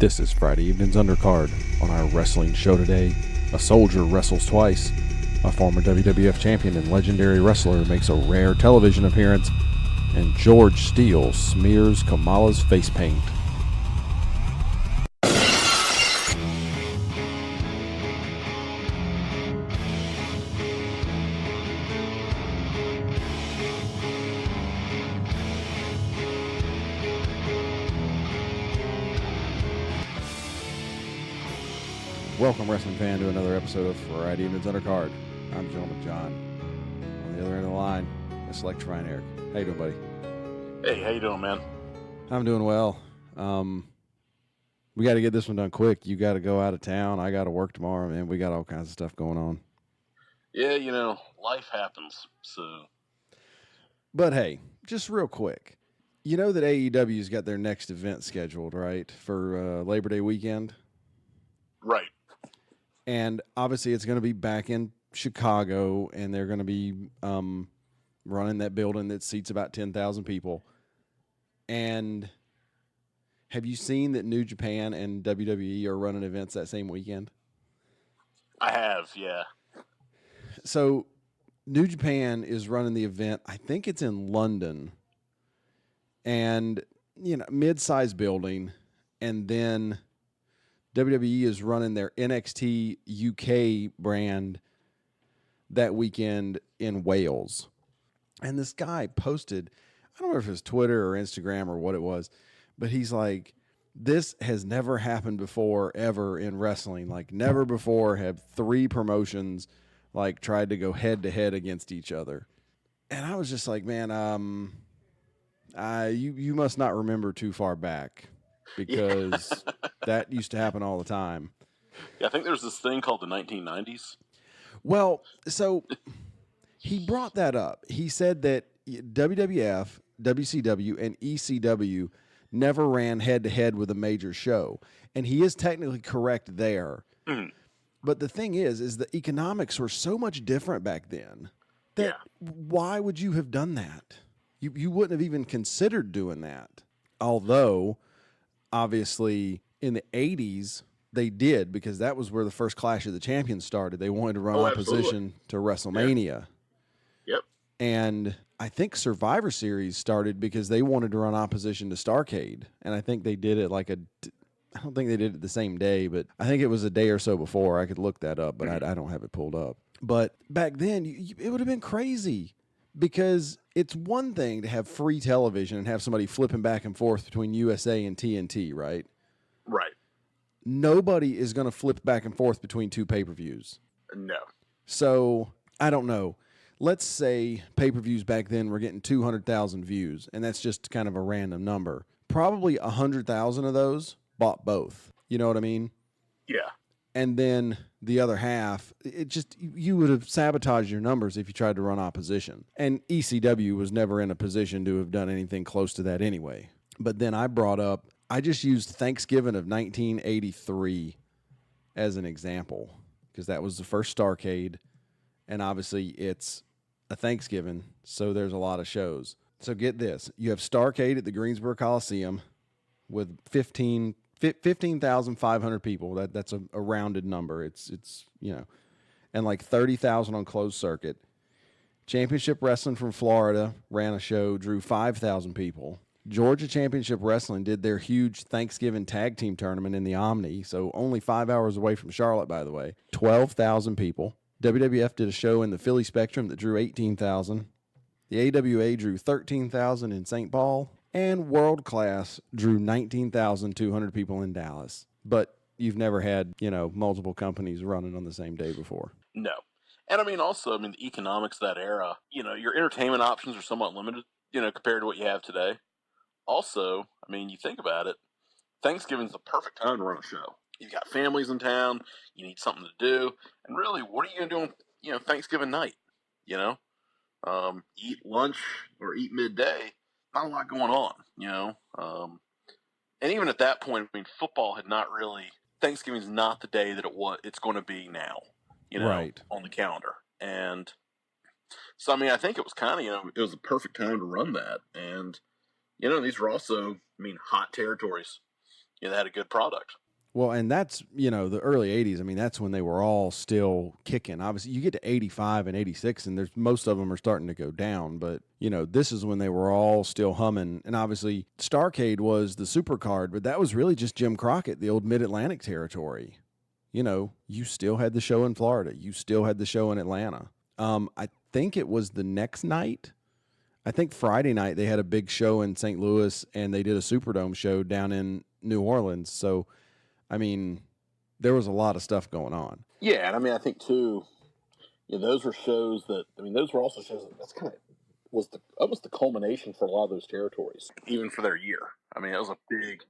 This is Friday evening's Undercard. On our wrestling show today, a soldier wrestles twice, a former WWF champion and legendary wrestler makes a rare television appearance, and George Steele smears Kamala's face paint. Welcome, wrestling fan, to another episode of Friday Evening's Undercard. I'm Gentleman John. On the other end of the line, Miss Electrifying Eric. How you doing, buddy? Hey, how you doing, man? I'm doing well. We got to get this one done quick. You got to go out of town. I got to work tomorrow, man. We got all kinds of stuff going on. Yeah, life happens, so. But hey, just real quick. You know that AEW's got their next event scheduled, right, for Labor Day weekend? Right. And obviously it's going to be back in Chicago, and they're going to be running that building that seats about 10,000 people. And have you seen that New Japan and WWE are running events that same weekend? I have, yeah. So New Japan is running the event. I think it's in London. And, mid-sized building. And then WWE is running their NXT UK brand that weekend in Wales. And this guy posted, I don't know if it was Twitter or Instagram or what it was, but he's like, this has never happened before ever in wrestling. Like, never before have three promotions like tried to go head to head against each other. And I was just like, man, you must not remember too far back, because that used to happen all the time. Yeah, I think there's this thing called the 1990s. Well, so he brought that up. He said that WWF, WCW, and ECW never ran head-to-head with a major show. And he is technically correct there. Mm. But the thing is the economics were so much different back then that why would you have done that? You wouldn't have even considered doing that. Although, obviously, in the 80s, they did, because that was where the first Clash of the Champions started. They wanted to run opposition to WrestleMania. Yep. And I think Survivor Series started because they wanted to run opposition to Starrcade. And I think they did it I don't think they did it the same day, but I think it was a day or so before. I could look that up, but I don't have it pulled up. But back then, it would have been crazy, because it's one thing to have free television and have somebody flipping back and forth between USA and TNT, right? Right. Nobody is going to flip back and forth between two pay-per-views. No. So, I don't know. Let's say pay-per-views back then were getting 200,000 views, and that's just kind of a random number. Probably 100,000 of those bought both. You know what I mean? Yeah. And then the other half, you would have sabotaged your numbers if you tried to run opposition. And ECW was never in a position to have done anything close to that anyway. But then I just used Thanksgiving of 1983 as an example, because that was the first Starrcade, and obviously it's a Thanksgiving, so there's a lot of shows. So get this. You have Starrcade at the Greensboro Coliseum with 15,500 people. That's a rounded number. It's and like 30,000 on closed circuit. Championship Wrestling from Florida ran a show, drew 5,000 people. Georgia Championship Wrestling did their huge Thanksgiving tag team tournament in the Omni, so only 5 hours away from Charlotte, by the way. 12,000 people. WWF did a show in the Philly Spectrum that drew 18,000. The AWA drew 13,000 in St. Paul. And World Class drew 19,200 people in Dallas. But you've never had, multiple companies running on the same day before. No. And the economics of that era, your entertainment options are somewhat limited, compared to what you have today. Also, you think about it, Thanksgiving's the perfect time to run a show. You've got families in town, you need something to do, and really, what are you going to do on, Thanksgiving night? Eat lunch or eat midday. Not a lot going on, and even at that point, football had not really. Thanksgiving's not the day that it's going to be now, right, on the calendar. And so, I think it was kind of, it was the perfect time to run that. And, these were also, hot territories. they had a good product. Well, and that's, the early 80s. I mean, that's when they were all still kicking. Obviously, you get to 85 and 86, and most of them are starting to go down. But, this is when they were all still humming. And obviously, Starrcade was the super card, but that was really just Jim Crockett, the old Mid-Atlantic territory. You still had the show in Florida. You still had the show in Atlanta. I think it was the next night. I think Friday night they had a big show in St. Louis, and they did a Superdome show down in New Orleans. So, I mean, there was a lot of stuff going on. Yeah, and I mean, I think too, those were shows that, those were also shows that's kind of was almost the culmination for a lot of those territories, even for their year. I mean, those were big.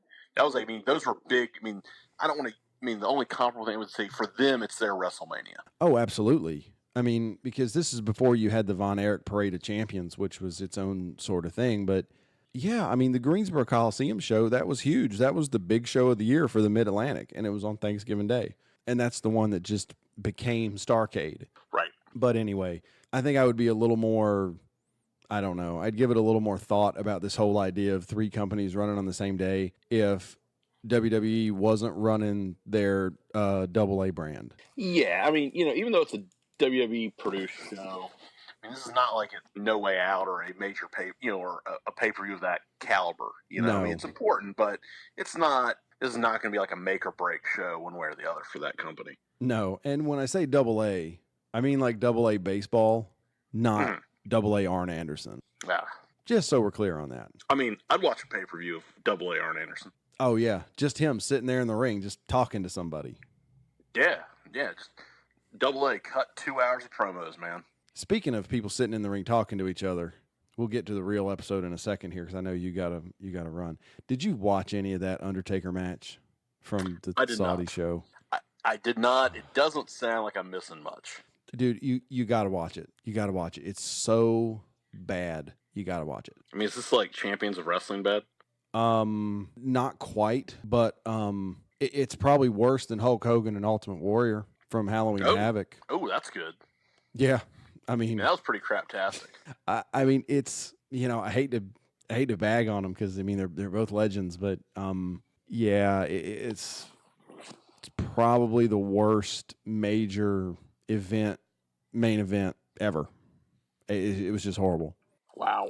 I mean, I don't want to. I mean, the only comparable thing I would say for them, it's their WrestleMania. Oh, absolutely. I mean, because this is before you had the Von Erich Parade of Champions, which was its own sort of thing, but. Yeah, I mean, the Greensboro Coliseum show, that was huge. That was the big show of the year for the Mid-Atlantic, and it was on Thanksgiving Day. And that's the one that just became Starrcade. Right. But anyway, I think I would be a little more, I don't know, I'd give it a little more thought about this whole idea of 3 companies running on the same day if WWE wasn't running their AA brand. Yeah, I mean, even though it's a WWE produced show, this is not like a No Way Out or a major or a pay-per-view of that caliber. No. I mean, it's important, but it's not. This is not going to be like a make or break show one way or the other for that company. No, and when I say AA, I mean like AA baseball, not AA Arn Anderson. Yeah. Just so we're clear on that. I mean, I'd watch a pay-per-view of AA Arn Anderson. Oh yeah, just him sitting there in the ring, just talking to somebody. Yeah, just AA cut 2 hours of promos, man. Speaking of people sitting in the ring talking to each other, we'll get to the real episode in a second here because I know you gotta run. Did you watch any of that Undertaker match from the Saudi show? I did not. It doesn't sound like I'm missing much. Dude, you gotta watch it. You gotta watch it. It's so bad. You gotta watch it. I mean, is this like Champions of Wrestling bad? Not quite, but it's probably worse than Hulk Hogan and Ultimate Warrior from Halloween Havoc. Oh, that's good. Yeah. I mean, that was pretty craptastic. I mean, it's, I hate to bag on them because I mean they're both legends, but yeah, it's probably the worst major main event ever. It was just horrible. Wow.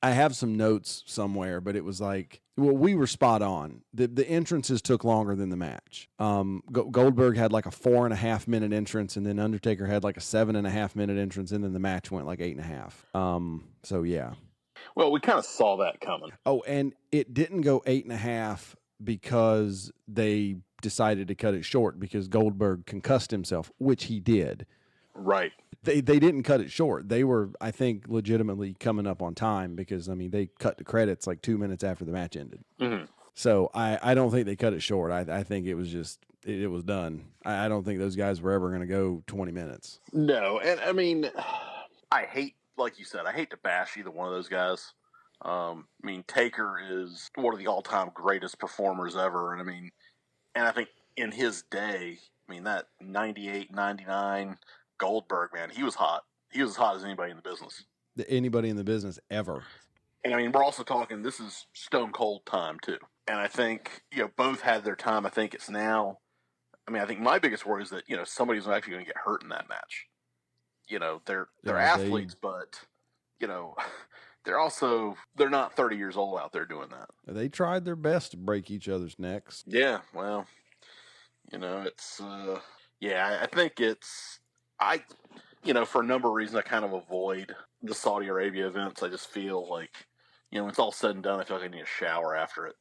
I have some notes somewhere, but it was like, well, we were spot on. The entrances took longer than the match. Goldberg had like a 4.5 minute entrance, and then Undertaker had like a 7.5 minute entrance, and then the match went like 8.5. So yeah. Well, we kind of saw that coming. Oh, and it didn't go 8.5 because they decided to cut it short because Goldberg concussed himself, which he did. Right. They didn't cut it short. They were, I think, legitimately coming up on time because, I mean, they cut the credits like 2 minutes after the match ended. Mm-hmm. So I don't think they cut it short. I think it was just, it was done. I don't think those guys were ever going to go 20 minutes. No, and I mean, I hate, like you said, I hate to bash either one of those guys. I mean, Taker is one of the all-time greatest performers ever, and I think in his day, I mean, that 98, 99 Goldberg, man, he was hot. He was as hot as anybody in the business. Anybody in the business ever. And I mean, we're also talking, this is Stone Cold time, too. And I think, both had their time. I think it's now, I think my biggest worry is that, somebody's actually going to get hurt in that match. They're athletes, but, they're not 30 years old out there doing that. They tried their best to break each other's necks. Yeah, well, it's, I think it's, for a number of reasons, I kind of avoid the Saudi Arabia events. I just feel like, when it's all said and done, I feel like I need a shower after it.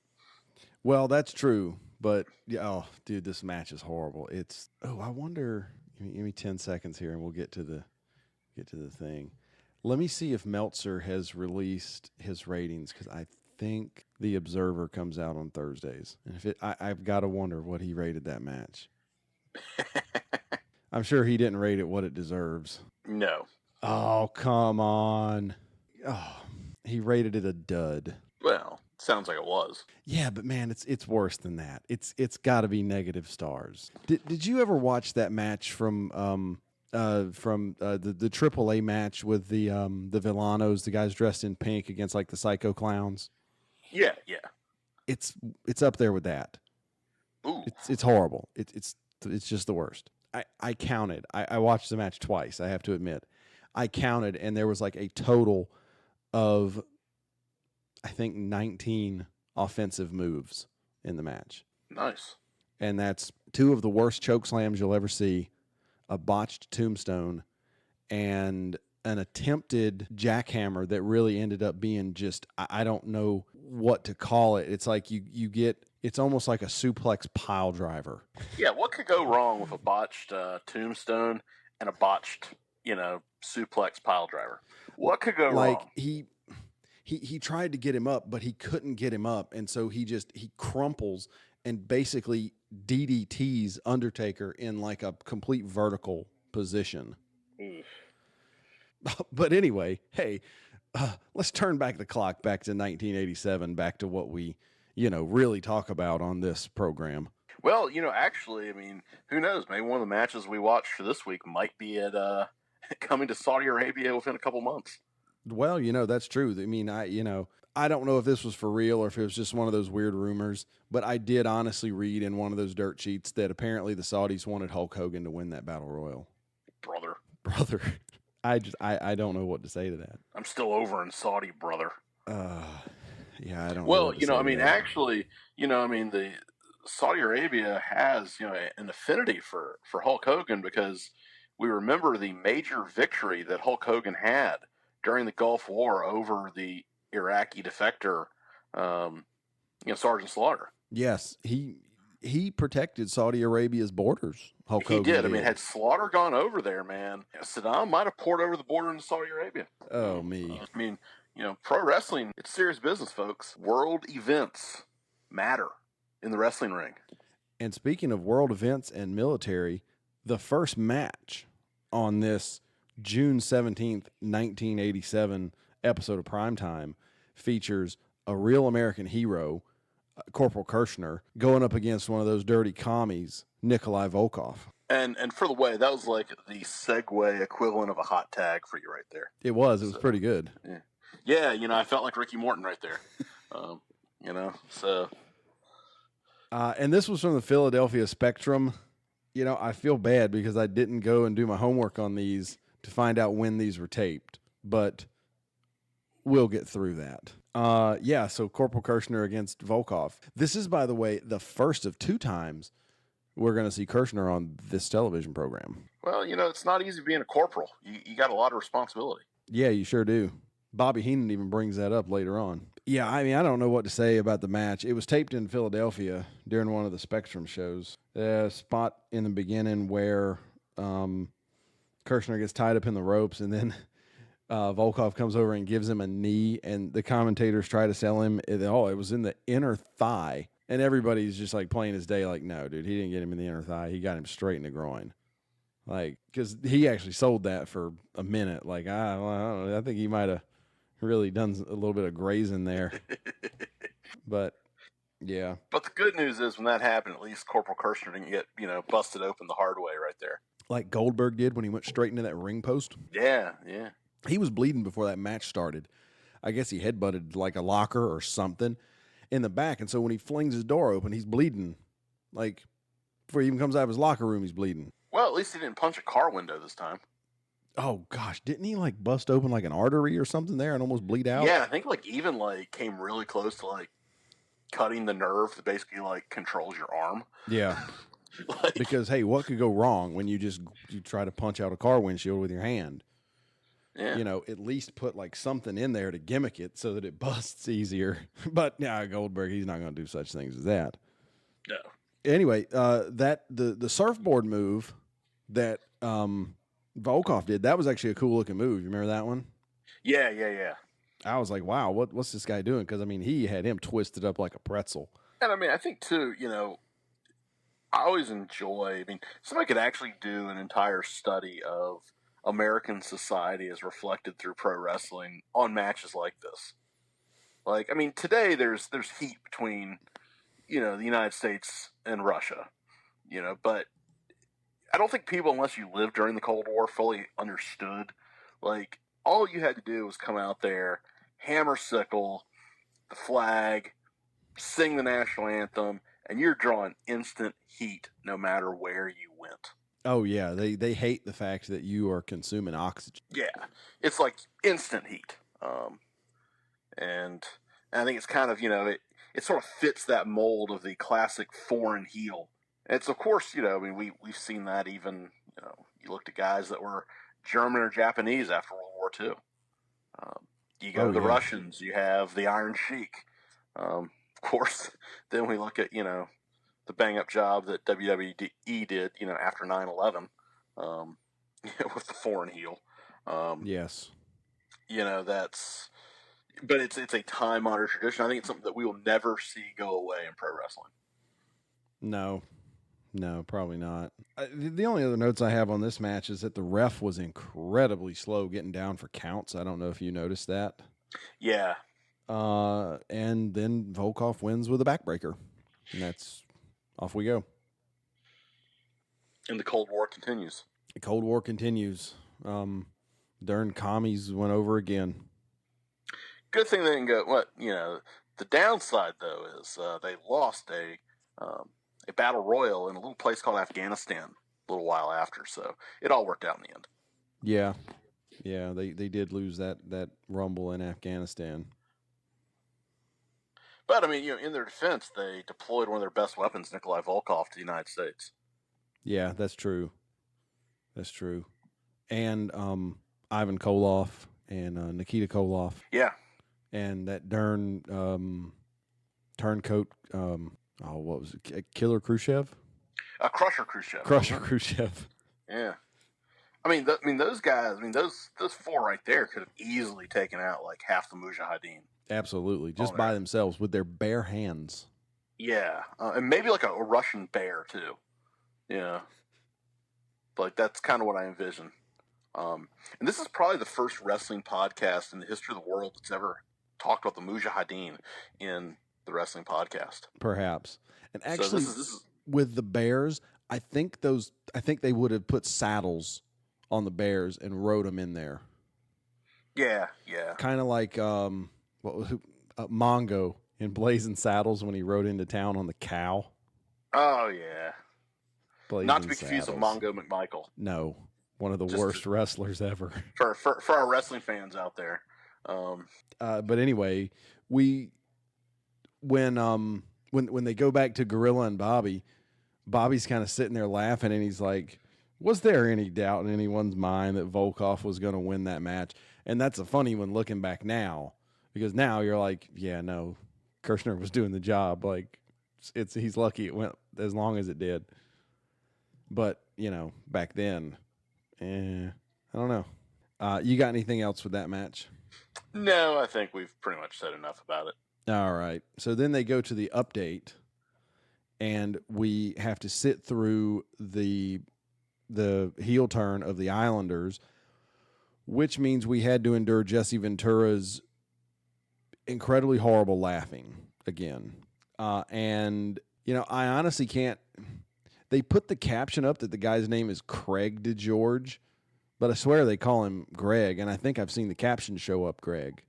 Well, that's true, but dude, this match is horrible. I wonder. Give me 10 seconds here, and we'll get to the thing. Let me see if Meltzer has released his ratings because I think the Observer comes out on Thursdays, and I've got to wonder what he rated that match. I'm sure he didn't rate it what it deserves. No. Oh, come on. Oh, he rated it a dud. Well, sounds like it was. Yeah, but man, it's worse than that. It's got to be negative stars. Did you ever watch that match from the AAA match with the Villanos, the guys dressed in pink against like the Psycho Clowns? Yeah. It's up there with that. Ooh, It's horrible. It's just the worst. I counted. I watched the match twice, I have to admit. I counted, and there was like a total of, I think, 19 offensive moves in the match. nice. And that's 2 of the worst choke slams you'll ever see, a botched tombstone, and an attempted jackhammer that really ended up being just, I don't know what to call it. It's like you get, it's almost like a suplex pile driver. Yeah, what could go wrong with a botched tombstone and a botched, suplex pile driver? What could go Like wrong? he tried to get him up, but he couldn't get him up, and so he crumples and basically DDTs Undertaker in like a complete vertical position. But anyway, hey, let's turn back the clock back to 1987, back to what we, really talk about on this program. Well, actually, I mean, who knows? Maybe one of the matches we watched for this week might be at coming to Saudi Arabia within a couple months. Well, that's true. I mean, I don't know if this was for real or if it was just one of those weird rumors, but I did honestly read in one of those dirt sheets that apparently the Saudis wanted Hulk Hogan to win that battle royal. Brother. I don't know what to say to that. I'm still over in Saudi, brother. Yeah, I don't know. Well, what to say I to mean, that. actually, the Saudi Arabia has, an affinity for Hulk Hogan because we remember the major victory that Hulk Hogan had during the Gulf War over the Iraqi defector, Sergeant Slaughter. Yes, he protected Saudi Arabia's borders. Hulk He Hogan did. I mean, had Slaughter gone over there, man, Saddam might have poured over the border into Saudi Arabia. Oh, me. I mean, pro wrestling, it's serious business, folks. World events matter in the wrestling ring. And speaking of world events and military, the first match on this June 17th, 1987 episode of Primetime features a real American hero, Corporal Kirshner, going up against one of those dirty commies, Nikolai Volkov. And for the way, that was like the segue equivalent of a hot tag for you right there. It was pretty good. Yeah, I felt like Ricky Morton right there. So. And this was from the Philadelphia Spectrum. I feel bad because I didn't go and do my homework on these to find out when these were taped, but we'll get through that. So Corporal Kirshner against Volkov. This is, by the way, the first of 2 times we're going to see Kirshner on this television program. Well, it's not easy being a corporal. You got a lot of responsibility. Yeah, you sure do. Bobby Heenan even brings that up later on. Yeah, I mean, I don't know what to say about the match. It was taped in Philadelphia during one of the Spectrum shows. A spot in the beginning where Kirshner gets tied up in the ropes, and then Volkov comes over and gives him a knee, and the commentators try to sell him, it was in the inner thigh. And everybody's just like plain as day, like, no, dude, he didn't get him in the inner thigh. He got him straight in the groin. Like, because he actually sold that for a minute. Like, I don't know, I think he might have really done a little bit of grazing there. But, yeah. But the good news is when that happened, at least Corporal Kirshner didn't get, busted open the hard way right there. Like Goldberg did when he went straight into that ring post. Yeah. He was bleeding before that match started. I guess he headbutted like a locker or something in the back. And so when he flings his door open, he's bleeding. Like, before he even comes out of his locker room, he's bleeding. Well, at least he didn't punch a car window this time. Oh, gosh. Didn't he, like, bust open, like, an artery or something there and almost bleed out? Yeah, I think, even, came really close to, cutting the nerve that basically, controls your arm. Yeah. Because, hey, what could go wrong when you try to punch out a car windshield with your hand? Yeah. At least put, something in there to gimmick it so that it busts easier. But, yeah, Goldberg, he's not going to do such things as that. No. Anyway, the surfboard move that Volkov did, that was actually a cool looking move. You remember that one? Yeah. I was like, wow, what's this guy doing? Because, I mean, he had him twisted up like a pretzel. And, I mean, I think, too, I always enjoy, somebody could actually do an entire study of American society as reflected through pro wrestling on matches like this. Today there's heat between, the United States and Russia, but I don't think people, unless you lived during the Cold War, fully understood. All you had to do was come out there, hammer sickle, the flag, sing the national anthem, and you're drawing instant heat no matter where you went. Oh yeah, they hate the fact that you are consuming oxygen. Yeah, it's like instant heat. And I think it's kind of, it sort of fits that mold of the classic foreign heel. It's, of course, we've seen that even, you looked at guys that were German or Japanese after World War II. You go to the Russians, you have the Iron Sheik. Of course, then we look at, the bang-up job that WWE did, after 9/11 with the foreign heel. Yes. But it's a time-honored tradition. I think it's something that we will never see go away in pro wrestling. No, probably not. The only other notes I have on this match is that the ref was incredibly slow getting down for counts. I don't know if you noticed that. Yeah. And then Volkov wins with a backbreaker. And that's off we go. And the Cold War continues. The Cold War continues. Darn commies went over again. Good thing they didn't go. The downside though is they lost a battle royal in a little place called Afghanistan a little while after, so it all worked out in the end. Yeah, they did lose that rumble in Afghanistan. But I mean, in their defense, they deployed one of their best weapons, Nikolai Volkov, to the United States. Yeah, that's true. And Ivan Koloff and Nikita Koloff. Yeah. And that darn turncoat, what was it? Killer Khrushchev? Crusher Khrushchev. Crusher Khrushchev. Yeah. I mean, those guys. I mean, those four right there could have easily taken out like half the Mujahideen. Absolutely, just by themselves with their bare hands. Yeah, and maybe like a Russian bear too. Yeah, like that's kind of what I envision. And this is probably the first wrestling podcast in the history of the world that's ever talked about the Mujahideen in the wrestling podcast. Perhaps, and actually, so this is with the bears. I think they would have put saddles on the bears and rode them in there. Yeah. Kind of like Mongo in Blazing Saddles when he rode into town on the cow. Oh yeah. Blazing Not to be confused with Mongo McMichael. No, one of the worst wrestlers ever. For our wrestling fans out there. But anyway, when they go back to Gorilla and Bobby's kind of sitting there laughing, and he's like, was there any doubt in anyone's mind that Volkov was going to win that match? And that's a funny one looking back now, because now you're like, yeah, no, Kirshner was doing the job. Like, he's lucky it went as long as it did. But, back then, I don't know. You got anything else with that match? No, I think we've pretty much said enough about it. All right. So then they go to the update, and we have to sit through the heel turn of the Islanders, which means we had to endure Jesse Ventura's incredibly horrible laughing again. And, I honestly can't. They put the caption up that the guy's name is Craig DeGeorge, but I swear they call him Greg, and I think I've seen the caption show up Greg.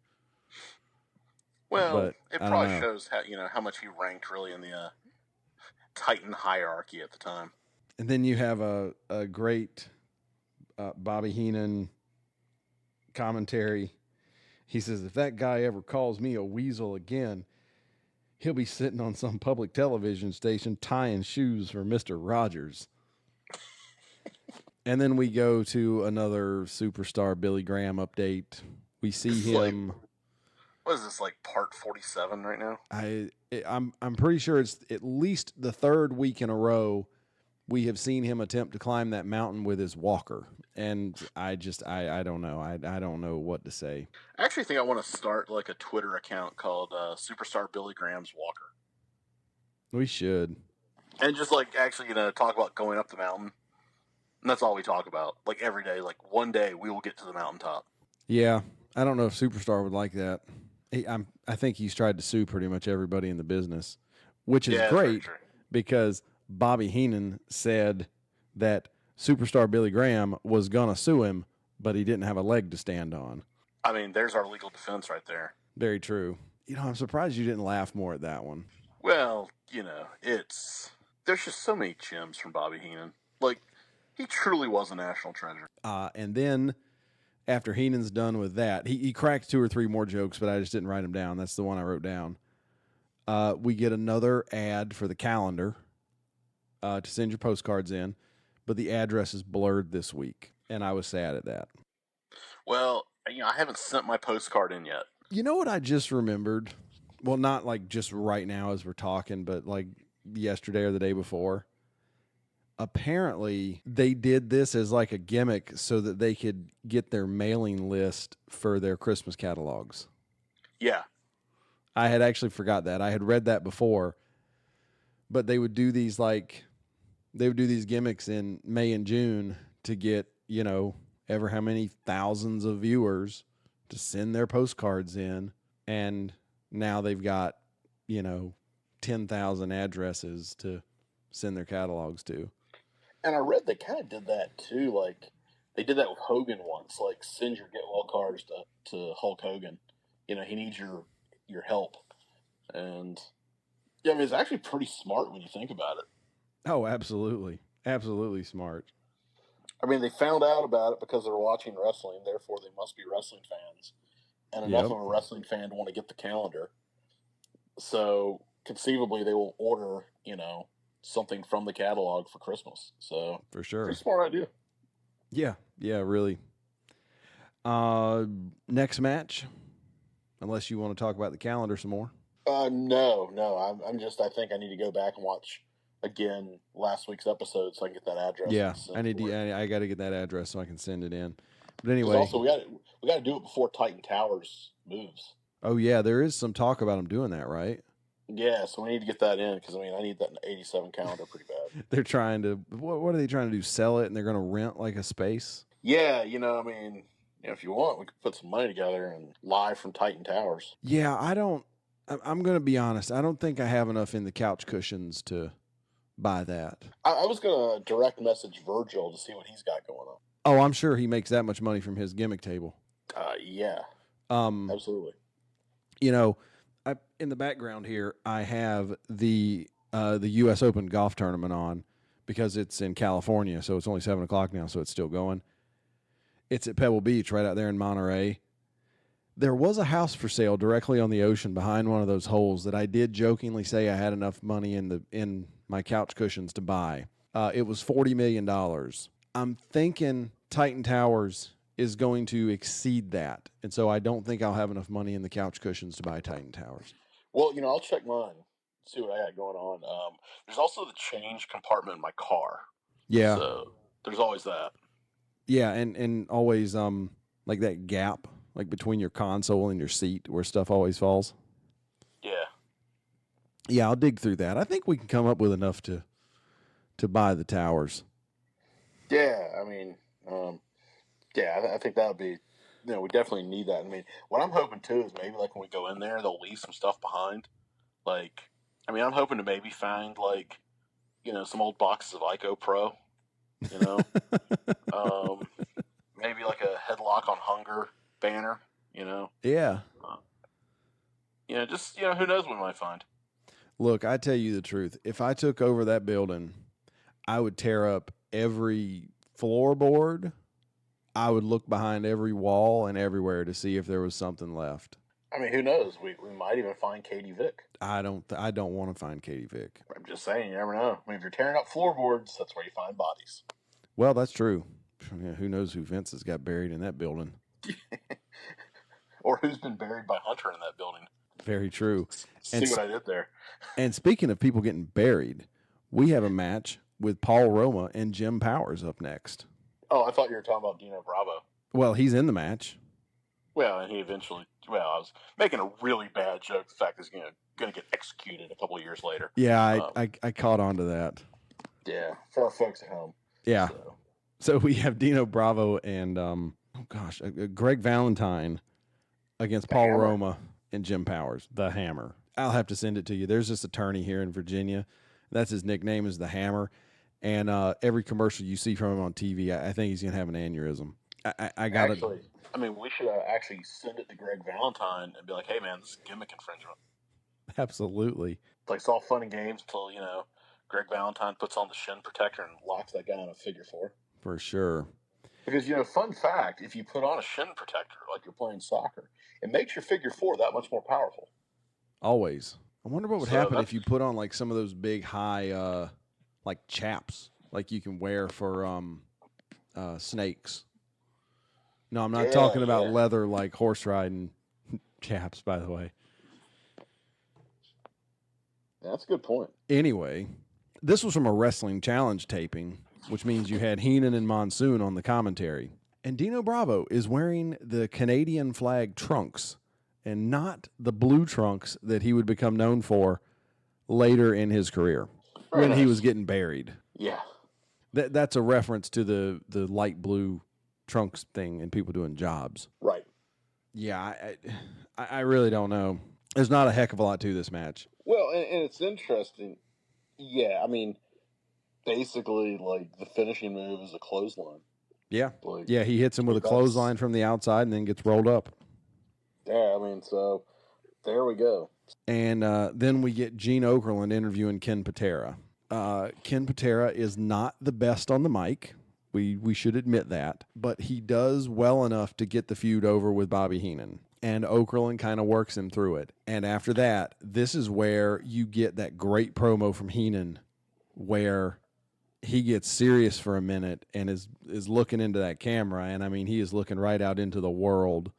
Well, but it probably shows how much he ranked really in the Titan hierarchy at the time. And then you have a great Bobby Heenan commentary. He says, if that guy ever calls me a weasel again, he'll be sitting on some public television station tying shoes for Mr. Rogers. And then we go to another superstar Billy Graham update. We see him. What is this, like part 47 right now? I'm pretty sure it's at least the third week in a row we have seen him attempt to climb that mountain with his walker. And I don't know. I don't know what to say. I actually think I want to start like a Twitter account called Superstar Billy Graham's Walker. We should. And just like actually, talk about going up the mountain. And that's all we talk about. Like every day, like one day we will get to the mountaintop. Yeah. I don't know if Superstar would like that. I think he's tried to sue pretty much everybody in the business, which is great because Bobby Heenan said that Superstar Billy Graham was going to sue him, but he didn't have a leg to stand on. I mean, there's our legal defense right there. Very true. I'm surprised you didn't laugh more at that one. Well, there's just so many gems from Bobby Heenan. Like, he truly was a national treasure. And then after Heenan's done with that, he cracked 2 or 3 more jokes, but I just didn't write them down. That's the one I wrote down. We get another ad for the calendar to send your postcards in, but the address is blurred this week, and I was sad at that. Well, I haven't sent my postcard in yet. You know what I just remembered? Well, not like just right now as we're talking, but like yesterday or the day before. Apparently, they did this as like a gimmick so that they could get their mailing list for their Christmas catalogs. Yeah. I had actually forgot that. I had read that before, but they would do these gimmicks in May and June to get, ever how many thousands of viewers to send their postcards in. And now they've got, 10,000 addresses to send their catalogs to. And I read they kind of did that too. Like, they did that with Hogan once. Like, send your get well cards to Hulk Hogan. He needs your help. And yeah, it's actually pretty smart when you think about it. Oh, absolutely. Absolutely smart. They found out about it because they were watching wrestling, therefore they must be wrestling fans. And enough of a wrestling fan to want to get the calendar. So conceivably they will order, something from the catalog for Christmas. So for sure. Pretty smart idea. Yeah, really. Next match, unless you want to talk about the calendar some more. No. I think I need to go back and watch again last week's episode so I can get that address. Yeah, I got to get that address so I can send it in. But anyway, also we got to do it before Titan Towers moves. Oh yeah, there is some talk about them doing that, right? Yeah, so we need to get that in because I need that in the 87 calendar pretty bad. They're trying to what are they trying to do? Sell it and they're going to rent like a space? Yeah, if you want, we could put some money together and live from Titan Towers. Yeah, I'm going to be honest. I don't think I have enough in the couch cushions to buy that. I was going to direct message Virgil to see what he's got going on. Oh, I'm sure he makes that much money from his gimmick table. Yeah. Absolutely. In the background here, I have the U.S. Open golf tournament on because it's in California, so it's only 7:00 now, so it's still going. It's at Pebble Beach, right out there in Monterey. There was a house for sale directly on the ocean behind one of those holes that I did jokingly say I had enough money in my couch cushions to buy. It was $40 million. I'm thinking Titan Towers is going to exceed that, and so I don't think I'll have enough money in the couch cushions to buy Titan Towers. Well, I'll check mine, see what I got going on. There's also the change compartment in my car. Yeah. So there's always that. Yeah, and always like that gap like between your console and your seat where stuff always falls. Yeah. Yeah, I'll dig through that. I think we can come up with enough to buy the towers. Yeah, I think that would be, we definitely need that. What I'm hoping too is maybe like when we go in there, they'll leave some stuff behind. Like, I'm hoping to maybe find like, some old boxes of Ico Pro, maybe like a Headlock on Hunger banner, Yeah. Just, who knows what we might find. Look, I tell you the truth. If I took over that building, I would tear up every floorboard. I would look behind every wall and everywhere to see if there was something left. Who knows? We might even find Katie Vick. I don't want to find Katie Vick. I'm just saying, you never know. If you're tearing up floorboards, that's where you find bodies. Well, that's true. Yeah, who knows who Vince has got buried in that building? Or who's been buried by Hunter in that building? Very true. See what I did there. And speaking of people getting buried, we have a match with Paul Roma and Jim Powers up next. Oh, I thought you were talking about Dino Bravo. Well, he's in the match. Well, and he eventually. Well, I was making a really bad joke. The fact is, going to get executed a couple of years later. Yeah, I caught on to that. Yeah, for our folks at home. Yeah. So we have Dino Bravo and Greg Valentine against Paul Roma and Jim Powers, the Hammer. I'll have to send it to you. There's this attorney here in Virginia. That's his nickname is the Hammer. And every commercial you see from him on TV, I think he's going to have an aneurysm. I got it. Actually, we should actually send it to Greg Valentine and be like, hey, man, this is gimmick infringement. Absolutely. Like, it's all fun and games until, Greg Valentine puts on the shin protector and locks that guy in a figure four. For sure. Because, fun fact, if you put on a shin protector like you're playing soccer, it makes your figure four that much more powerful. Always. I wonder what would happen if you put on like some of those big high like chaps like you can wear for snakes. No, I'm not talking about leather like horse riding chaps, by the way. That's a good point. Anyway, this was from a Wrestling Challenge taping, which means you had Heenan and Monsoon on the commentary. And Dino Bravo is wearing the Canadian flag trunks and not the blue trunks that he would become known for later in his career when he was getting buried. Yeah. That's a reference to the light blue trunks thing and people doing jobs. Right. Yeah, I really don't know. There's not a heck of a lot to this match. Well, and it's interesting. Yeah, I mean, basically, like, the finishing move is a clothesline. Yeah. Yeah, he hits him with a clothesline from the outside and then gets rolled up. Yeah, I mean, so there we go. And then we get Gene Okerlund interviewing Ken Patera. Ken Patera is not the best on the mic. We should admit that. But he does well enough to get the feud over with Bobby Heenan. And Okerlund kind of works him through it. And after that, this is where you get that great promo from Heenan where he gets serious for a minute and is looking into that camera. And, I mean, he is looking right out into the world.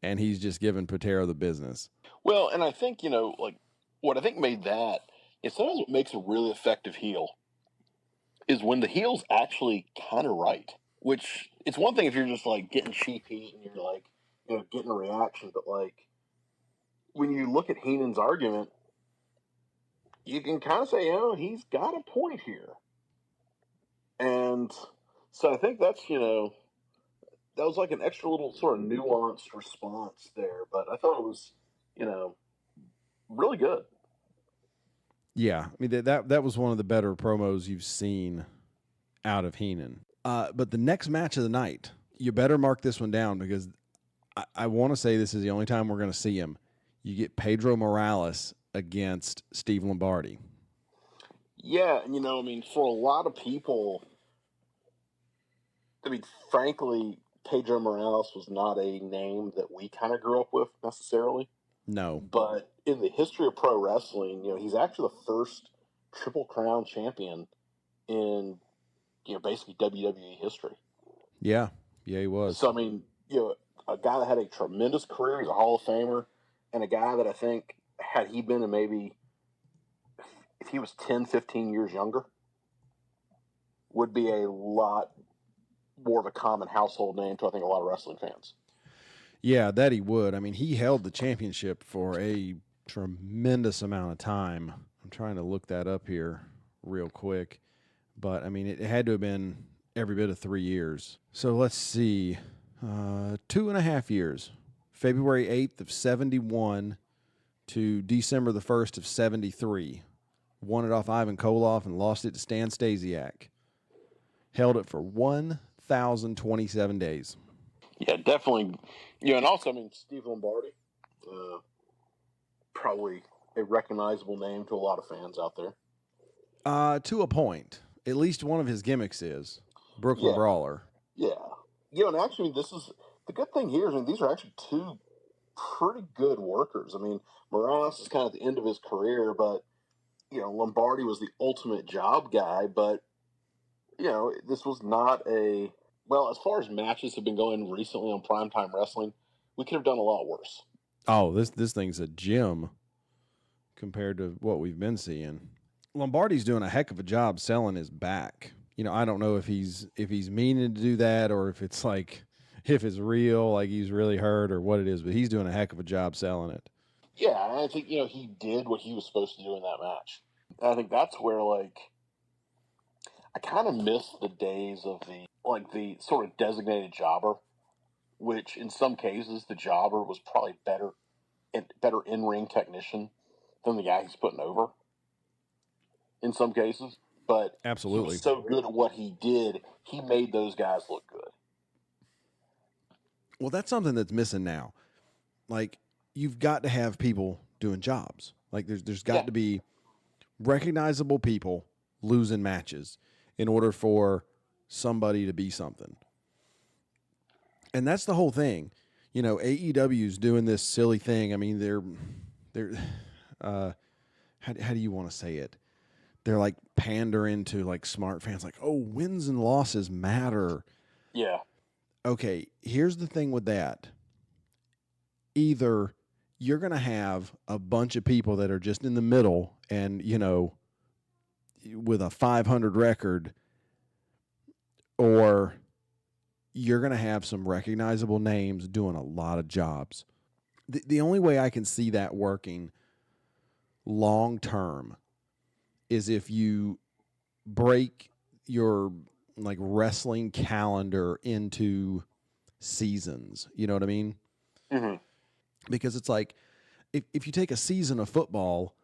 And he's just giving Patera the business. Well, and I think, like, what I think made that is sometimes what makes a really effective heel is when the heel's actually kind of right. Which, it's one thing if you're just, like, getting cheap heat and you're, like, getting a reaction. But, like, when you look at Heenan's argument, you can kind of say, he's got a point here. And so I think that's, that was like an extra little sort of nuanced response there. But I thought it was, really good. Yeah, I mean, that was one of the better promos you've seen out of Heenan. But the next match of the night, you better mark this one down because I want to say this is the only time we're going to see him. You get Pedro Morales against Steve Lombardi. Yeah, and I mean, for a lot of people, I mean, frankly, Pedro Morales was not a name that we kind of grew up with necessarily. No. But in the history of pro wrestling, he's actually the first Triple Crown champion in, basically WWE history. Yeah. Yeah, he was. So, I mean, a guy that had a tremendous career, he's a Hall of Famer, and a guy that I think, had he been maybe, if he was 10, 15 years younger, would be a lot more of a common household name to, I think, a lot of wrestling fans. Yeah, that he would. I mean, he held the championship for a tremendous amount of time. I'm trying to look that up here real quick. But, I mean, it had to have been every bit of 3 years. So let's see. 2.5 years. February 8th of 71 to December the 1st of 73. Won it off Ivan Koloff and lost it to Stan Stasiak. Held it for 1,027 days. Yeah, definitely. And also, I mean, Steve Lombardi, probably a recognizable name to a lot of fans out there. To a point. At least one of his gimmicks is Brooklyn Brawler. Yeah. And actually, this is the good thing here is, I mean, these are actually two pretty good workers. I mean, Morales is kind of at the end of his career, but, Lombardi was the ultimate job guy, but, this was not a... Well, as far as matches have been going recently on Primetime Wrestling, we could have done a lot worse. Oh, this thing's a gem compared to what we've been seeing. Lombardi's doing a heck of a job selling his back. I don't know if he's meaning to do that or if it's real, like he's really hurt or what it is, but he's doing a heck of a job selling it. Yeah, and I think, he did what he was supposed to do in that match. And I think that's where, like, I kind of miss the days of the sort of designated jobber, which in some cases the jobber was probably better in-ring technician than the guy he's putting over. In some cases, but absolutely, he was so good at what he did, he made those guys look good. Well, that's something that's missing now. Like, you've got to have people doing jobs. Like there's Yeah. got to be recognizable people losing matches in order for somebody to be something. And that's the whole thing. You know, AEW's doing this silly thing. I mean, they're how do you want to say it? They're like pandering to like smart fans, like, oh, wins and losses matter. Yeah. Okay, here's the thing with that. Either you're going to have a bunch of people that are just in the middle and, you know, with a 500 record, or you're going to have some recognizable names doing a lot of jobs. The only way I can see that working long term is if you break your like wrestling calendar into seasons. You know what I mean? Mm-hmm. Because it's like if you take a season of football,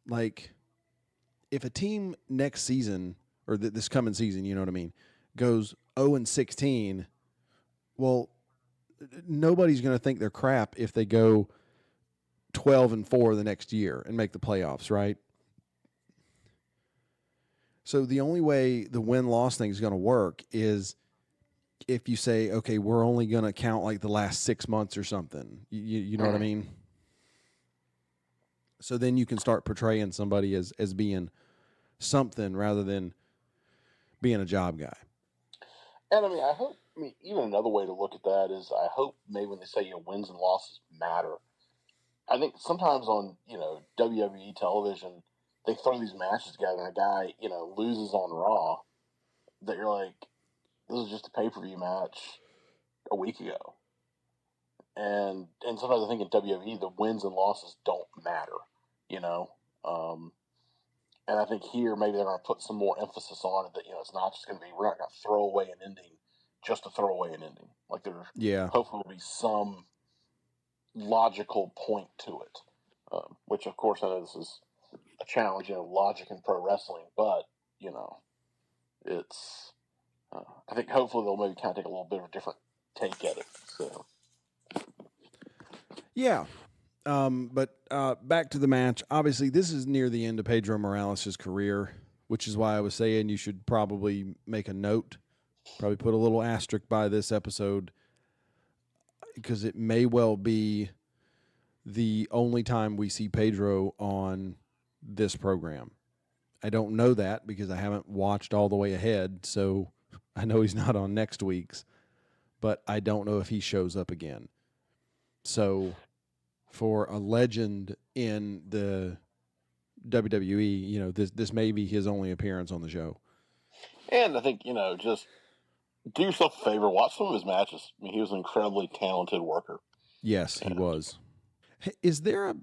like if a team next season or this coming season, you know what I mean, goes 0-16, well, nobody's going to think they're crap if they go 12-4 the next year and make the playoffs, right? So the only way the win-loss thing is going to work is if you say, okay, we're only going to count like the last 6 months or something. You know what I mean? So then you can start portraying somebody as being something rather than being a job guy. And I mean, I hope. I mean, even another way to look at that is, I hope maybe when they say wins and losses matter. I think sometimes on WWE television, they throw these matches together, and a guy loses on Raw. That you're like, this is just a pay per view match a week ago, and sometimes I think in WWE the wins and losses don't matter, you know. And I think here maybe they're going to put some more emphasis on it, that it's not just going to be, we're not going to throw away an ending just to throw away an ending. Like Yeah. hopefully will be some logical point to it. Which of course I know this is a challenge, logic in pro wrestling, but it's I think hopefully they'll maybe kind of take a little bit of a different take at it. So Yeah. But back to the match. Obviously, this is near the end of Pedro Morales' career, which is why I was saying you should probably make a note, probably put a little asterisk by this episode, because it may well be the only time we see Pedro on this program. I don't know that because I haven't watched all the way ahead, so I know he's not on next week's, but I don't know if he shows up again. So for a legend in the WWE, this may be his only appearance on the show. And I think, just do yourself a favor, watch some of his matches. I mean, he was an incredibly talented worker. Yes, he was. Is there a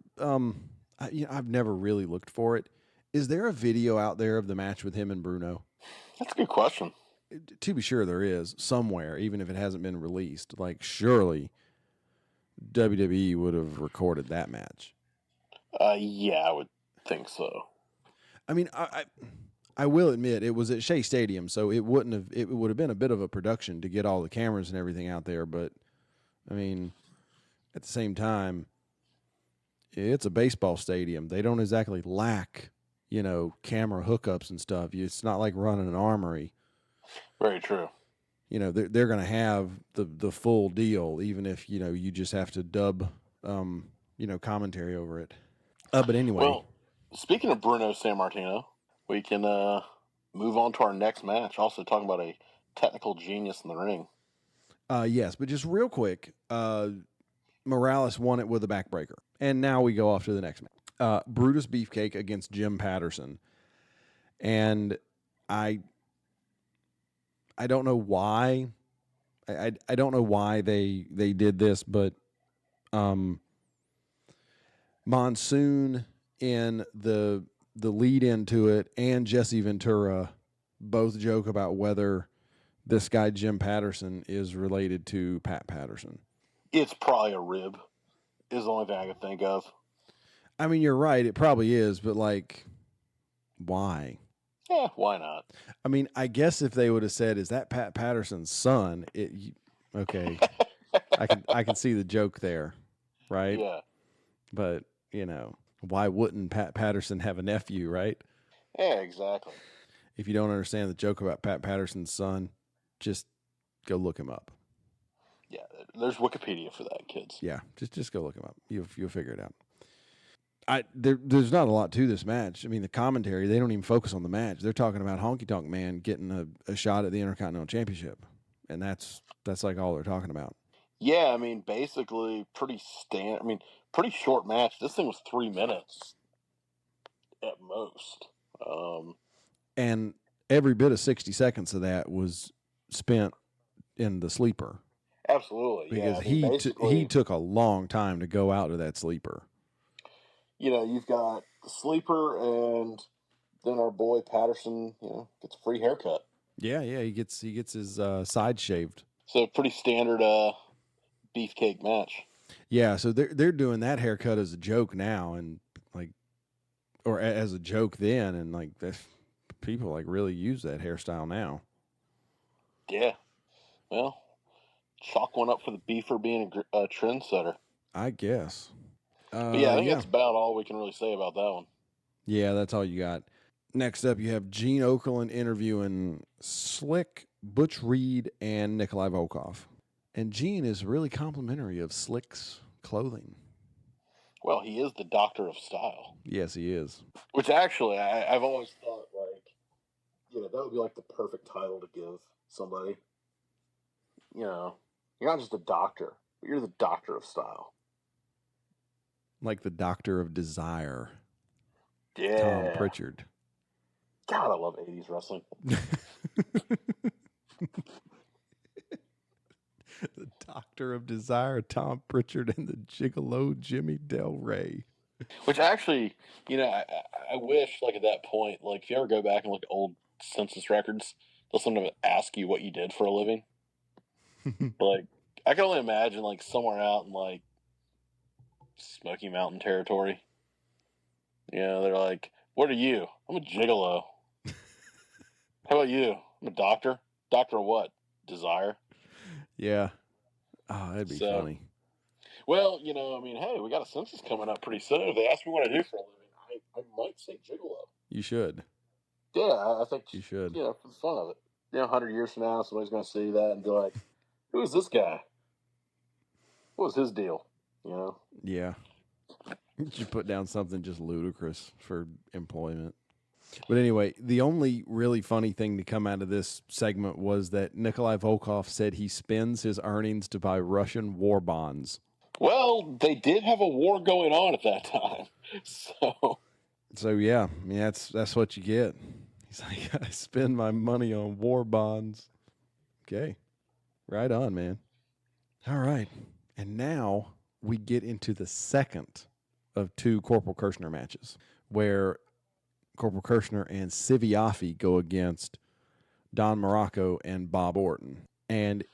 I've never really looked for it. Is there a video out there of the match with him and Bruno? That's a good question. To be sure, there is somewhere, even if it hasn't been released. Like, surely WWE would have recorded that match. Yeah, I would think so. I mean, I will admit it was at Shea Stadium, so it would have been a bit of a production to get all the cameras and everything out there. But I mean, at the same time, it's a baseball stadium. They don't exactly lack, camera hookups and stuff. It's not like running an armory. Very true. They're going to have the full deal, even if you just have to dub commentary over it. But anyway. Well, speaking of Bruno Sammartino, we can move on to our next match. Also talking about a technical genius in the ring. Yes, but just real quick, Morales won it with a backbreaker, and now we go off to the next match. Brutus Beefcake against Jim Patterson, and I don't know why. I don't know why they did this, but Monsoon in the lead into it and Jesse Ventura both joke about whether this guy Jim Patterson is related to Pat Patterson. It's probably a rib, is the only thing I could think of. I mean, you're right. It probably is, but like, why? Yeah, why not? I mean, I guess if they would have said, "Is that Pat Patterson's son?" Okay, I can see the joke there, right? Yeah. But Why wouldn't Pat Patterson have a nephew, right? Yeah, exactly. If you don't understand the joke about Pat Patterson's son, just go look him up. Yeah, there's Wikipedia for that, kids. Yeah, just go look him up. You'll figure it out. There's not a lot to this match. I mean, the commentary, they don't even focus on the match. They're talking about Honky Tonk Man getting a shot at the Intercontinental Championship, and that's like all they're talking about. Yeah, I mean, basically pretty short match. This thing was 3 minutes at most. And every bit of 60 seconds of that was spent in the sleeper. Absolutely, Because yeah. he took a long time to go out to that sleeper. You've got the sleeper, and then our boy Patterson, gets a free haircut. Yeah, he gets his side shaved. So pretty standard beefcake match. Yeah, so they're doing that haircut as a joke now, and or as a joke then, and people really use that hairstyle now. Yeah, well, chalk one up for the beefer being a trendsetter. I guess. But yeah, I think that's about all we can really say about that one. Yeah, that's all you got. Next up, you have Gene Okerlund interviewing Slick, Butch Reed, and Nikolai Volkov. And Gene is really complimentary of Slick's clothing. Well, he is the doctor of style. Yes, he is. Which actually, I've always thought, that would be the perfect title to give somebody. You're not just a doctor, but you're the doctor of style. Like the doctor of desire. Yeah. Tom Pritchard. God, I love 80s wrestling. The Doctor of Desire, Tom Pritchard, and the Gigolo Jimmy Del Rey. Which actually, I wish, at that point, if you ever go back and look at old census records, they'll sometimes ask you what you did for a living. I can only imagine, somewhere out in, Smoky Mountain territory. They're like, what are you? I'm a gigolo. How about you? I'm a doctor. Doctor of what? Desire. Yeah. Oh, that'd be funny. Well, hey, we got a census coming up pretty soon. If they ask me what I do for a living, I might say gigolo. You should. Yeah, I think you should. For the fun of it. 100 years from now, somebody's going to see that and be like, who is this guy? What was his deal? Yeah. You put down something just ludicrous for employment. But anyway, the only really funny thing to come out of this segment was that Nikolai Volkov said he spends his earnings to buy Russian war bonds. Well, they did have a war going on at that time. So yeah, I mean, that's what you get. He's like, I spend my money on war bonds. Okay. Right on, man. All right. And now we get into the second of two Corporal Kirshner matches where Corporal Kirshner and Siviafi go against Don Morocco and Bob Orton. And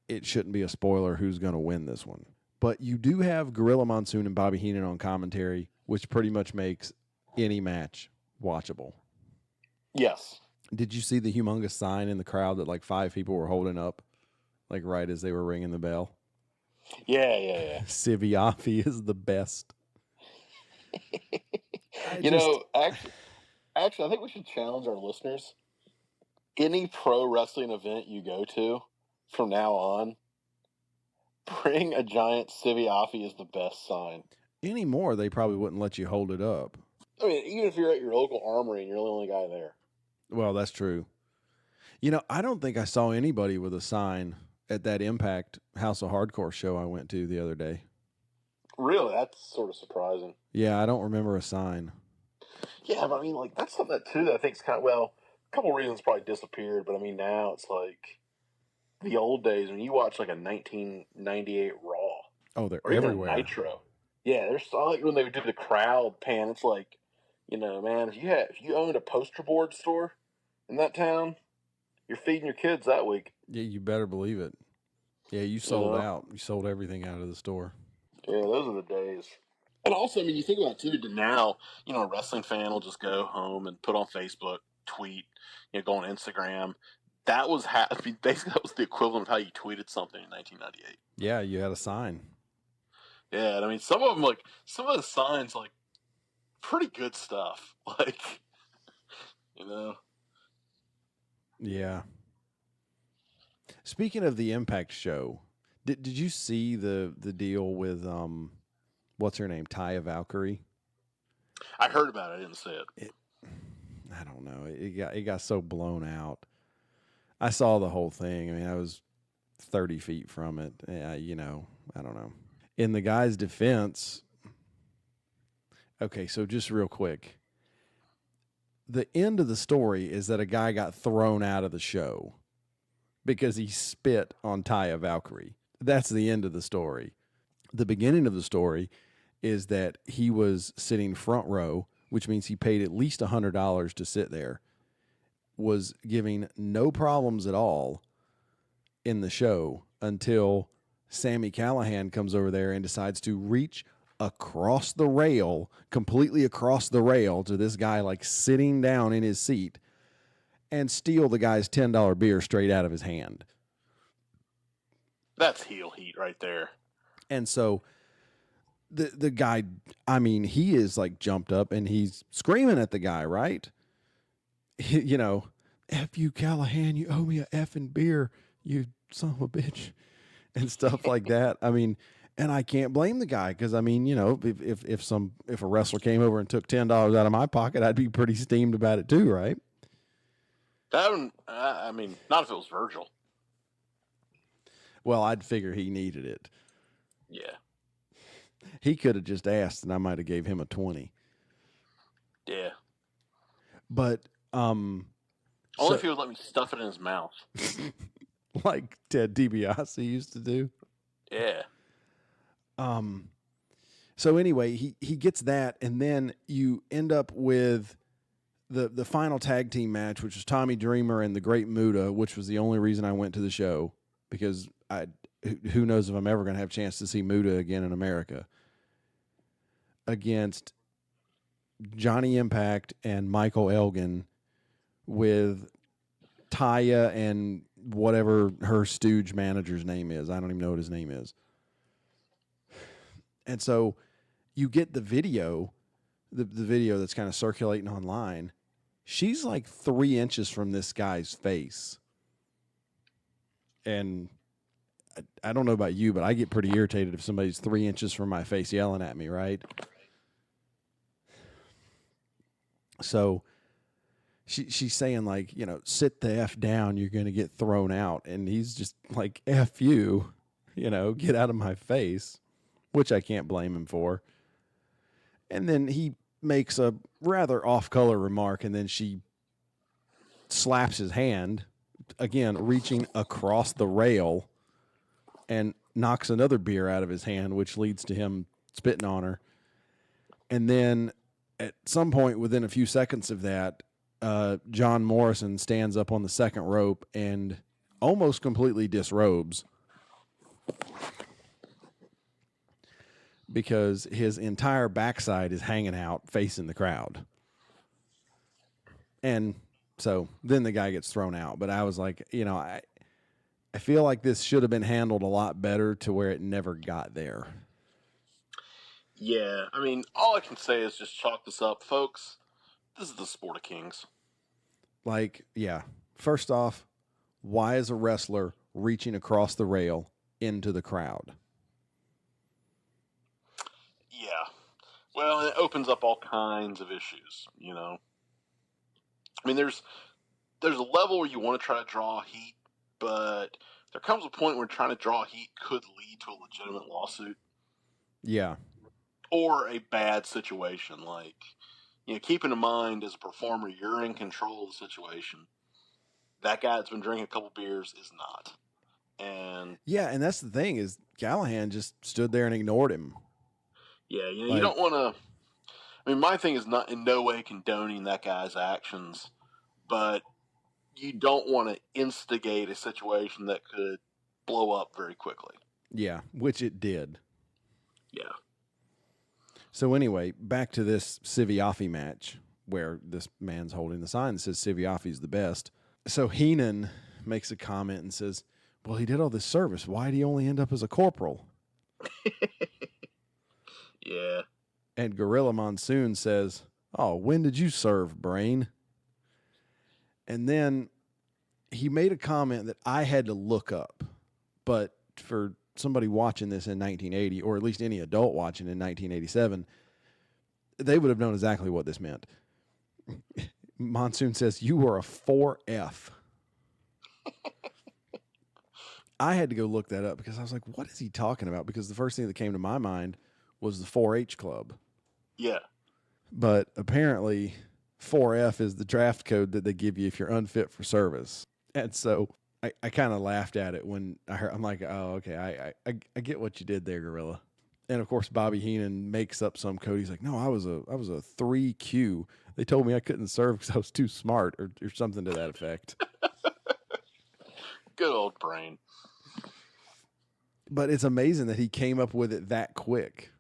it shouldn't be a spoiler who's going to win this one. But you do have Gorilla Monsoon and Bobby Heenan on commentary, which pretty much makes any match watchable. Yes. Did you see the humongous sign in the crowd that 5 people were holding up, right as they were ringing the bell? Yeah. Siviafi is the best. Actually, I think we should challenge our listeners. Any pro wrestling event you go to from now on, bring a giant Siviafi is the best sign. Anymore, they probably wouldn't let you hold it up. I mean, even if you're at your local armory and you're the only guy there. Well, that's true. I don't think I saw anybody with a sign at that Impact House of Hardcore show I went to the other day. Really? That's sort of surprising. Yeah, I don't remember a sign. Yeah, but I mean, that's something that I think is a couple reasons probably disappeared, but I mean, now it's the old days when you watch a 1998 Raw. Oh, they're or everywhere. Even Nitro. Yeah, there's when they would do the crowd pan, it's man, if you owned a poster board store in that town, you're feeding your kids that week. Yeah, you better believe it. Yeah, you sold out. You sold everything out of the store. Yeah, those are the days. And also, I mean, you think about it too, now, a wrestling fan will just go home and put on Facebook, tweet, go on Instagram. That was basically that was the equivalent of how you tweeted something in 1998. Yeah, you had a sign. Yeah, and I mean, some of the signs, pretty good stuff. Like, you know. Yeah. Speaking of the Impact show, did you see the deal with what's her name, Taya Valkyrie? I heard about it. I didn't see it. I don't know. It got so blown out. I saw the whole thing. I mean, I was 30 feet from it. Yeah, you know, I don't know. In the guy's defense, okay, so just real quick. The end of the story is that a guy got thrown out of the show because he spit on Taya Valkyrie. That's the end of the story. The beginning of the story is that he was sitting front row, which means he paid at least $100 to sit there, was giving no problems at all in the show until Sammy Callahan comes over there and decides to reach across the rail, completely across the rail to this guy like sitting down in his seat and steal the guy's $10 beer straight out of his hand. That's heel heat right there. And so the guy, I mean, he is like jumped up and he's screaming at the guy, right? You know, F you, Callahan, you owe me a effing beer, you son of a bitch, and stuff like that. I mean, and I can't blame the guy because, I mean, you know, if a wrestler came over and took $10 out of my pocket, I'd be pretty steamed about it too, right? That one, I mean, not if it was Virgil. Well, I'd figure he needed it. Yeah. He could have just asked, and I might have gave him a 20. Yeah. But only if he would let me stuff it in his mouth. Like Ted DiBiase used to do. Yeah. So anyway, he gets that, and then you end up with the final tag team match, which was Tommy Dreamer and the Great Muta, which was the only reason I went to the show, because who knows if I'm ever going to have a chance to see Muta again in America, against Johnny Impact and Michael Elgin with Taya and whatever her stooge manager's name is. I don't even know what his name is. And so you get the video, the video that's kind of circulating online. She's like 3 inches from this guy's face. And I don't know about you, but I get pretty irritated if somebody's 3 inches from my face yelling at me, right? So she's saying, like, you know, sit the F down, you're going to get thrown out. And he's just like, F you, you know, get out of my face, which I can't blame him for. And then he makes a rather off-color remark, and then she slaps his hand, again, reaching across the rail, and knocks another beer out of his hand, which leads to him spitting on her. And then at some point within a few seconds of that, John Morrison stands up on the second rope and almost completely disrobes because his entire backside is hanging out facing the crowd. And so then the guy gets thrown out. But I was like, you know, I feel like this should have been handled a lot better to where it never got there. Yeah. I mean, all I can say is just chalk this up, folks. This is the sport of kings. Like, yeah. First off, why is a wrestler reaching across the rail into the crowd? Yeah. Well, it opens up all kinds of issues, you know. I mean, there's a level where you want to try to draw heat, but there comes a point where trying to draw heat could lead to a legitimate lawsuit. Yeah. Or a bad situation. Like, you know, keeping in mind as a performer, you're in control of the situation. That guy that's been drinking a couple beers is not. And yeah, and that's the thing is Callahan just stood there and ignored him. Yeah, you know, you don't want to. I mean, my thing is not in no way condoning that guy's actions, but you don't want to instigate a situation that could blow up very quickly. Yeah, which it did. Yeah. So anyway, back to this Siviafi match where this man's holding the sign that says Siviafi's the best. So Heenan makes a comment and says, well, he did all this service. Why did he only end up as a corporal? Yeah. And Gorilla Monsoon says, "Oh, when did you serve, Brain?" And then he made a comment that I had to look up. But for somebody watching this in 1980, or at least any adult watching in 1987, they would have known exactly what this meant. Monsoon says, "You were a 4F." I had to go look that up because I was like, what is he talking about? Because the first thing that came to my mind was the 4-H club. Yeah. But apparently 4F is the draft code that they give you if you're unfit for service. And so I kind of laughed at it when I heard, I'm like, oh, okay, I get what you did there, Gorilla. And of course, Bobby Heenan makes up some code. He's like, no, I was a 3Q. They told me I couldn't serve because I was too smart or something to that effect. Good old Brain. But it's amazing that he came up with it that quick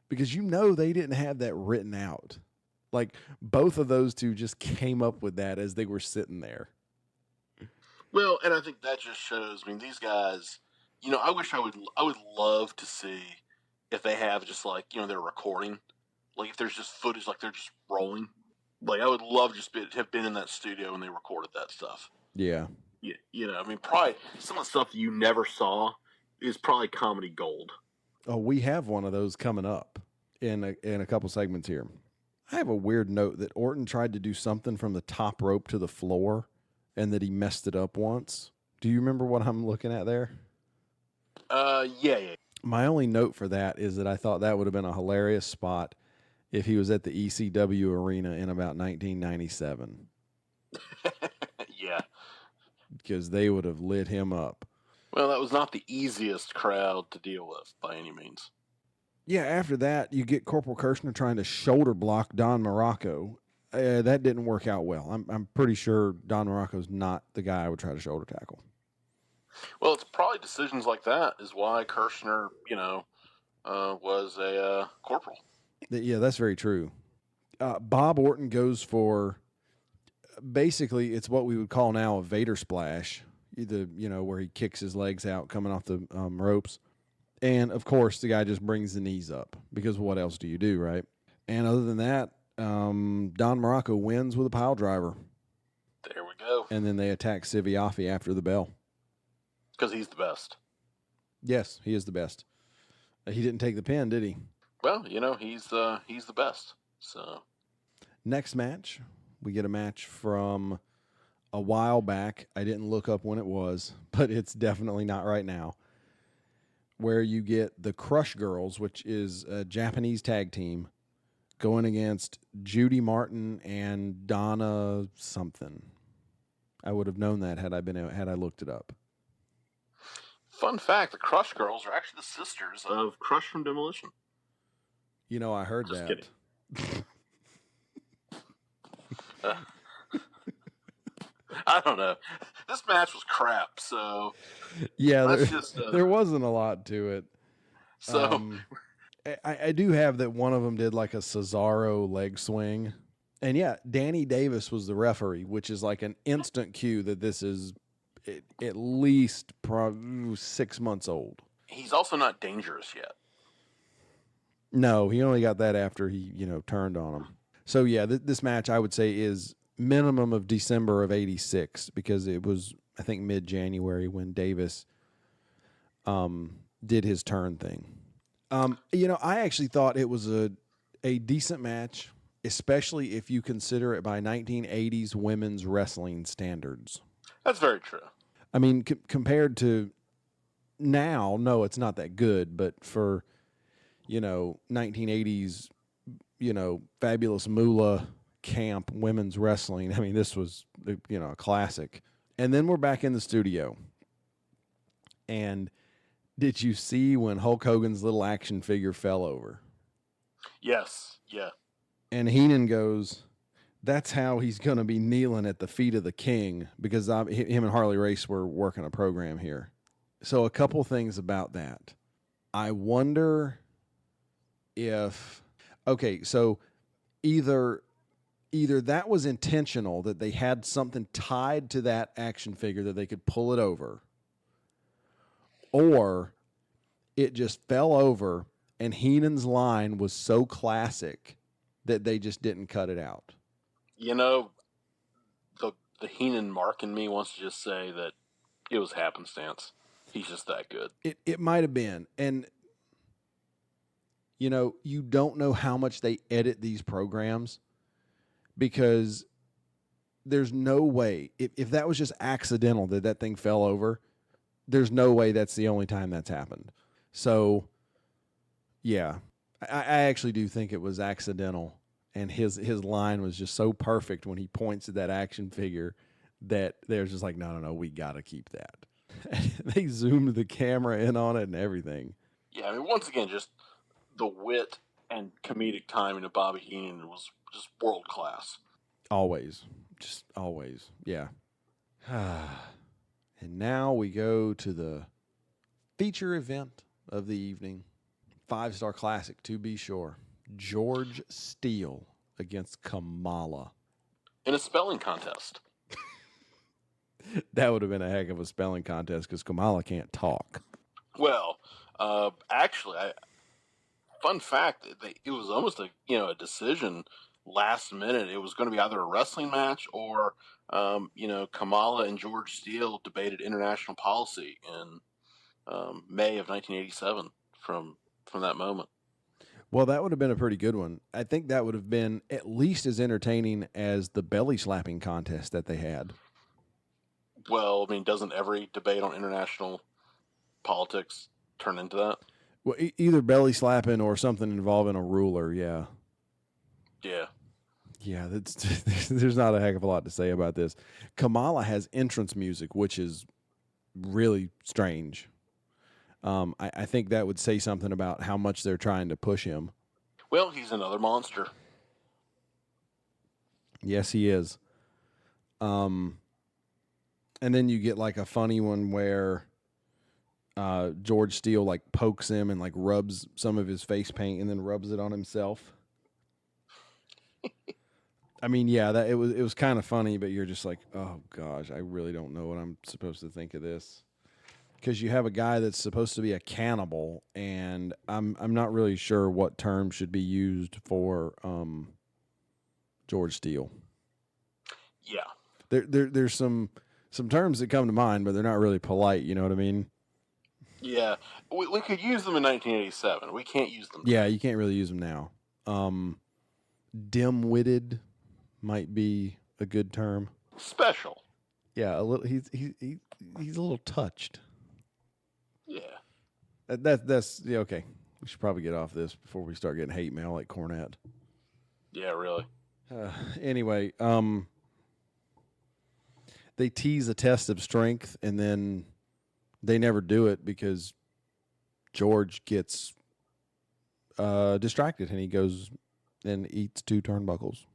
because they didn't have that written out. Like both of those two just came up with that as they were sitting there. Well, and I think that just shows, I mean, these guys, I wish I would love to see if they have just like, they're recording, like if there's just footage, like they're just rolling. Like I would love to have been in that studio when they recorded that stuff. Yeah. I mean, probably some of the stuff you never saw is probably comedy gold. Oh, we have one of those coming up in a couple segments here. I have a weird note that Orton tried to do something from the top rope to the floor and that he messed it up once. Do you remember what I'm looking at there? Yeah. My only note for that is that I thought that would have been a hilarious spot if he was at the ECW arena in about 1997. Yeah. Because they would have lit him up. Well, that was not the easiest crowd to deal with by any means. Yeah, after that, you get Corporal Kirshner trying to shoulder block Don Morocco. That didn't work out well. I'm pretty sure Don Morocco's not the guy I would try to shoulder tackle. Well, it's probably decisions like that is why Kirshner, was a corporal. Yeah, that's very true. Bob Orton goes for, basically, it's what we would call now a Vader splash, where he kicks his legs out coming off the ropes. And, of course, the guy just brings the knees up because what else do you do, right? And other than that, Don Morocco wins with a pile driver. There we go. And then they attack Siviafi after the bell. Because he's the best. Yes, he is the best. He didn't take the pin, did he? Well, he's the best. So next match, we get a match from a while back. I didn't look up when it was, but it's definitely not right now. Where you get the Crush Girls, which is a Japanese tag team, going against Judy Martin and Donna something. I would have known that had I looked it up. Fun fact, the Crush Girls are actually the sisters of Crush from Demolition. I heard Just that. Kidding. I don't know. This match was crap, so yeah, there wasn't a lot to it. So I do have that one of them did like a Cesaro leg swing. And yeah, Danny Davis was the referee, which is like an instant cue that this is at least 6 months old. He's also not dangerous yet. No, he only got that after he, turned on him. So yeah, this match I would say is minimum of December of '86 because it was, I think, mid-January when Davis did his turn thing. I actually thought it was a decent match, especially if you consider it by 1980s women's wrestling standards. That's very true. I mean, compared to now, no, it's not that good, but for, 1980s, Fabulous Moolah camp women's wrestling, I mean, this was, a classic. And then we're back in the studio. And did you see when Hulk Hogan's little action figure fell over? Yes, yeah. And Heenan goes, that's how he's going to be kneeling at the feet of the king, because him and Harley Race were working a program here. So a couple things about that. I wonder if, okay, so either that was intentional, that they had something tied to that action figure that they could pull it over, or it just fell over And Heenan's line was so classic that they just didn't cut it out. You know, the Heenan mark in me wants to just say that it was happenstance. He's just that good. It might have been. And, you know, you don't know how much they edit these programs because there's no way, if that was just accidental that thing fell over, there's no way that's the only time that's happened. So, yeah, I actually do think it was accidental. And his line was just so perfect when he points at that action figure that they're just like, no, we got to keep that. They zoomed the camera in on it and everything. Yeah, I mean, once again, just the wit and comedic timing of Bobby Heenan was just world class. Always. Just always. Yeah. And now we go to the feature event of the evening. 5-star classic, to be sure. George Steele against Kamala. In a spelling contest. That would have been a heck of a spelling contest because Kamala can't talk. Well, actually, fun fact, it was almost a decision last minute. It was going to be either a wrestling match or, Kamala and George Steele debated international policy in May of 1987 from that moment. Well, that would have been a pretty good one. I think that would have been at least as entertaining as the belly slapping contest that they had. Well, I mean, doesn't every debate on international politics turn into that? Well, either belly slapping or something involving a ruler, yeah. Yeah. Yeah, there's not a heck of a lot to say about this. Kamala has entrance music, which is really strange. I think that would say something about how much they're trying to push him. Well, he's another monster. Yes, he is. And then you get like a funny one where George Steele like pokes him and like rubs some of his face paint and then rubs it on himself. I mean, yeah, it was kind of funny, but you're just like, oh gosh, I really don't know what I'm supposed to think of this. Because you have a guy that's supposed to be a cannibal, and I'm not really sure what term should be used for George Steele. Yeah. There's some terms that come to mind, but they're not really polite. You know what I mean? Yeah. We could use them in 1987. We can't use them. Yeah, you can't really use them now. Dim-witted might be a good term. Special. Yeah, a little. He's a little touched. Yeah. That's yeah, okay. We should probably get off this before we start getting hate mail like Cornette. Yeah, really. Anyway, they tease a test of strength, and then they never do it because George gets distracted, and he goes and eats 2 turnbuckles.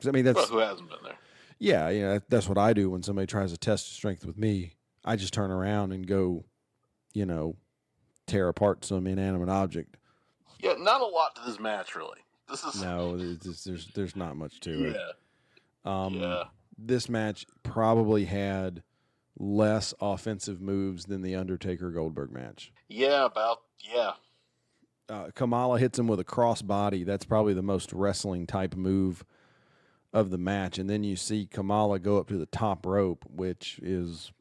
I mean, that's who hasn't been there? Yeah, that's what I do when somebody tries to test strength with me. I just turn around and go, tear apart some inanimate object. Yeah, not a lot to this match, really. No, there's not much to it. Yeah. This match probably had less offensive moves than the Undertaker Goldberg match. Yeah. Kamala hits him with a crossbody. That's probably the most wrestling type move of the match. And then you see Kamala go up to the top rope, which is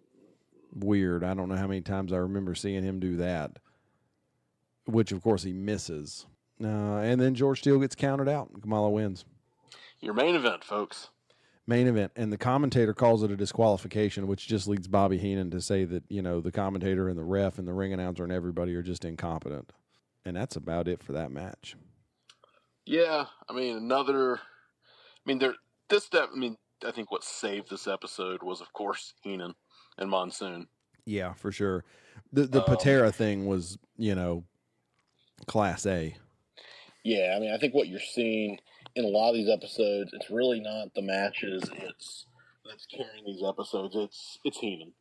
weird. I don't know how many times I remember seeing him do that, which, of course, he misses. And then George Steele gets counted out, and Kamala wins. Your main event, folks. Main event. And the commentator calls it a disqualification, which just leads Bobby Heenan to say that, the commentator and the ref and the ring announcer and everybody are just incompetent. And that's about it for that match. Yeah, I think what saved this episode was, of course, Heenan and Monsoon. Yeah, for sure. The Patera thing was, Class A. Yeah, I think what you're seeing in a lot of these episodes, it's really not the matches that's carrying these episodes. It's Heenan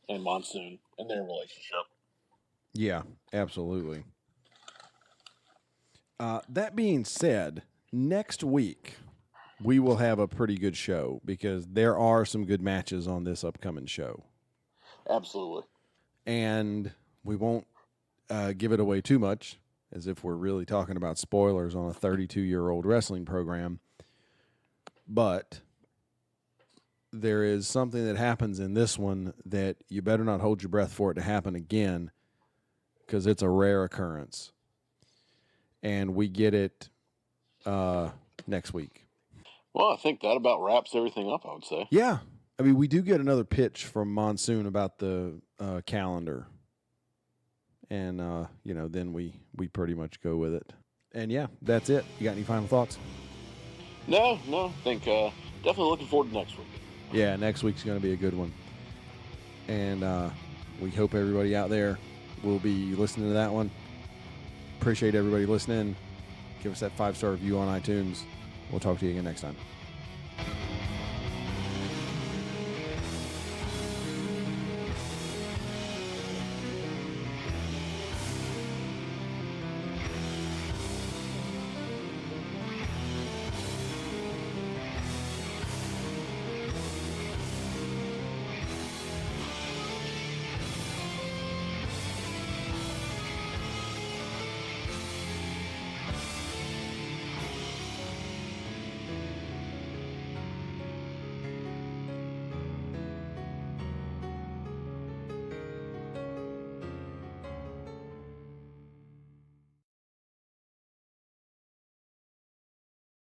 and Monsoon and their relationship. Yeah, absolutely. That being said, next week we will have a pretty good show because there are some good matches on this upcoming show. Absolutely. And we won't give it away too much, as if we're really talking about spoilers on a 32-year-old wrestling program. But there is something that happens in this one that you better not hold your breath for it to happen again, because it's a rare occurrence. And we get it next week. Well, I think that about wraps everything up, I would say. Yeah. I mean, we do get another pitch from Monsoon about the calendar. And, then we pretty much go with it. And, yeah, that's it. You got any final thoughts? No. I think definitely looking forward to next week. Yeah, next week's going to be a good one. And we hope everybody out there will be listening to that one. Appreciate everybody listening. Give us that 5-star review on iTunes. We'll talk to you again next time.